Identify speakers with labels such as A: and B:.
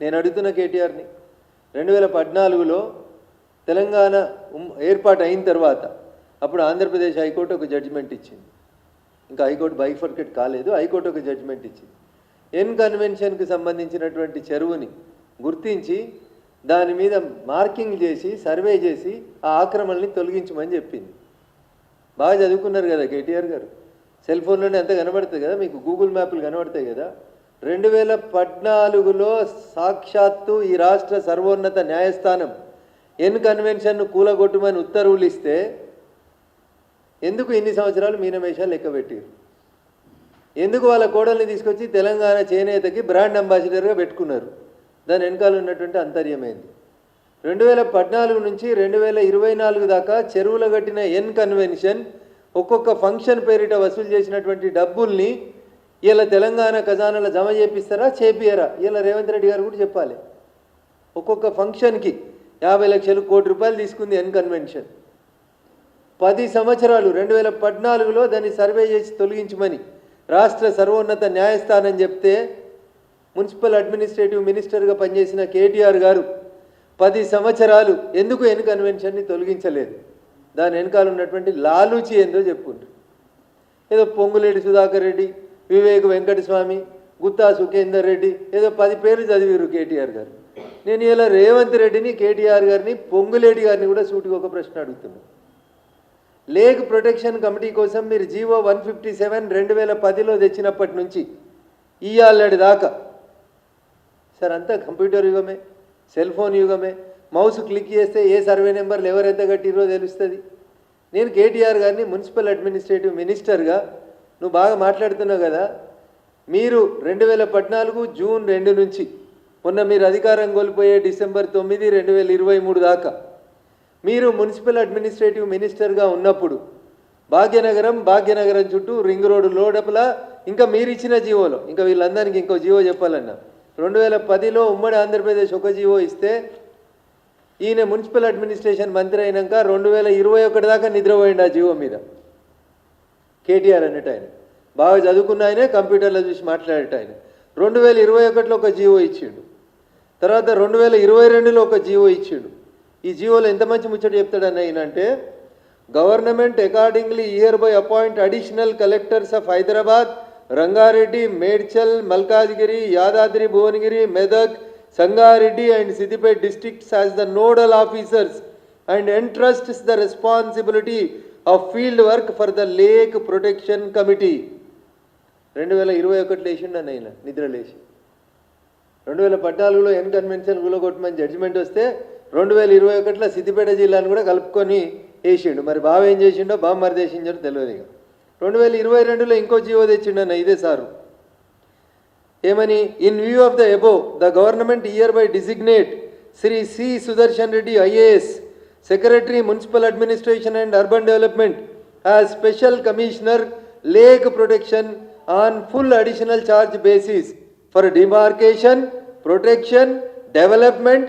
A: నేను అడుగుతున్న కేటీఆర్ని 2014లో తెలంగాణ ఏర్పాటు అయిన తర్వాత అప్పుడు ఆంధ్రప్రదేశ్ హైకోర్టు ఒక జడ్జిమెంట్ ఇచ్చింది. ఇంకా హైకోర్టు బైఫర్కేట్ కాలేదు, హైకోర్టు ఒక జడ్జిమెంట్ ఇచ్చింది. ఎన్ కన్వెన్షన్కి సంబంధించినటువంటి చెరువుని గుర్తించి దాని మీద మార్కింగ్ చేసి సర్వే చేసి ఆ ఆక్రమణని తొలగించమని చెప్పింది. బాగా చదువుకున్నారు కదా కేటీఆర్ గారు, సెల్ ఫోన్లోనే అంత కనబడుతుంది కదా, మీకు గూగుల్ మ్యాప్లు కనబడతాయి కదా. 2014లో సాక్షాత్తు ఈ రాష్ట్ర సర్వోన్నత న్యాయస్థానం ఎన్ కన్వెన్షన్ను కూలగొట్టమని ఉత్తర్వులు ఇస్తే ఎందుకు ఇన్ని సంవత్సరాలు మీనమేషాలు లెక్కబెట్టారు? ఎందుకు వాళ్ళ కోడల్ని తీసుకొచ్చి తెలంగాణ చేనేతకి బ్రాండ్ అంబాసిడర్గా పెట్టుకున్నారు? దాని వెనకాల ఉన్నటువంటి అంతర్యమైంది. 2014 నుంచి 2024 దాకా చెరువుల కట్టిన ఎన్ కన్వెన్షన్ ఒక్కొక్క ఫంక్షన్ పేరిట వసూలు చేసినటువంటి డబ్బుల్ని ఇలా తెలంగాణ ఖజానాలో జమ చేపిస్తారా చేపియరా? ఇలా రేవంత్ రెడ్డి గారు కూడా చెప్పాలి. ఒక్కొక్క ఫంక్షన్కి 50 లక్షలు కోటి రూపాయలు తీసుకుంది ఎన్ కన్వెన్షన్. 10 సంవత్సరాలు 2014లో దాన్ని సర్వే చేసి తొలగించమని రాష్ట్ర సర్వోన్నత న్యాయస్థానం చెప్తే మున్సిపల్ అడ్మినిస్ట్రేటివ్ మినిస్టర్గా పనిచేసిన కేటీఆర్ గారు 10 సంవత్సరాలు ఎందుకు ఎన్ కన్వెన్షన్ని తొలగించలేదు? దాని వెనకాల ఉన్నటువంటి లాలూచి ఏందో చెప్పుకుంటారు. ఏదో పొంగులేటి సుధాకర్ రెడ్డి, వివేక్ వెంకటస్వామి, గుత్తా సుఖేందర్ రెడ్డి, ఏదో 10 పేర్లు చదివారు కేటీఆర్ గారు. నేను ఇలా రేవంత్ రెడ్డిని, కేటీఆర్ గారిని, పొంగులేటి గారిని కూడా సూటిగా ఒక ప్రశ్న అడుగుతున్నాను. లేక్ ప్రొటెక్షన్ కమిటీ కోసం మీరు జీవో 157 2010లో తెచ్చినప్పటి నుంచి ఇయ్యాలటి దాకా సార్ అంతా కంప్యూటర్ యుగమే, సెల్ ఫోన్ యుగమే. మౌస్ క్లిక్ చేస్తే ఏ సర్వే నెంబర్లు ఎవరెంత కట్టిరో తెలుస్తుంది. నేను కేటీఆర్ గారిని మున్సిపల్ అడ్మినిస్ట్రేటివ్ మినిస్టర్గా నువ్వు బాగా మాట్లాడుతున్నావు కదా, మీరు 2014 జూన్ 2 నుంచి మొన్న మీరు అధికారం కోల్పోయే డిసెంబర్ 9, 2023 దాకా మీరు మున్సిపల్ అడ్మినిస్ట్రేటివ్ మినిస్టర్గా ఉన్నప్పుడు భాగ్యనగరం చుట్టూ రింగ్ రోడ్డు లోడపల ఇంకా మీరు ఇచ్చిన జీవోలో, ఇంకా వీళ్ళందరికీ ఇంకో జీవో చెప్పాలన్నా 2010లో ఉమ్మడి ఆంధ్రప్రదేశ్ ఒక జీవో ఇస్తే ఈయన మున్సిపల్ అడ్మినిస్ట్రేషన్ మంత్రి అయినాక 2021 దాకా నిద్రపోయింది ఆ జీవో మీద. కేటీఆర్ అన్నట్టు ఆయన బాగా చదువుకున్న ఆయనే, కంప్యూటర్లో చూసి మాట్లాడేట ఆయన 2021లో ఒక జీవో ఇచ్చిండు, తర్వాత 2022లో ఒక జీవో ఇచ్చిండు. ఈ జీవోలో ఎంత మంచి ముచ్చట చెప్తాడని ఆయన అంటే, government accordingly year by appoint additional collectors of Hyderabad, Rangareddy, Medchal, Malkajgiri, Yadadri Bhuvanagiri, Medak, Sangareddy and Siddipet districts as the nodal officers and entrusts the responsibility of field work for the Lake Protection Committee. 2021 లేచిండన్న ఆయన నిద్ర లేచి 2014లో ఎన్ కన్వెన్షన్ కూలగొట్టమని జడ్జిమెంట్ వస్తే 2021లో సిద్దిపేట జిల్లాను కూడా కలుపుకొని వేసిండు. మరి బావ ఏం చేసిండో బావ మరి చేసిండో తెలియదు. ఇక 2022లో ఇంకో జీవో తెచ్చిండన్న ఇదే సారు. ఏమని? In view of the above the government hereby designate Shri C Sudarshan Reddy IAS, secretary municipal administration and urban development, as special commissioner lake protection on full additional charge basis for demarcation, protection, development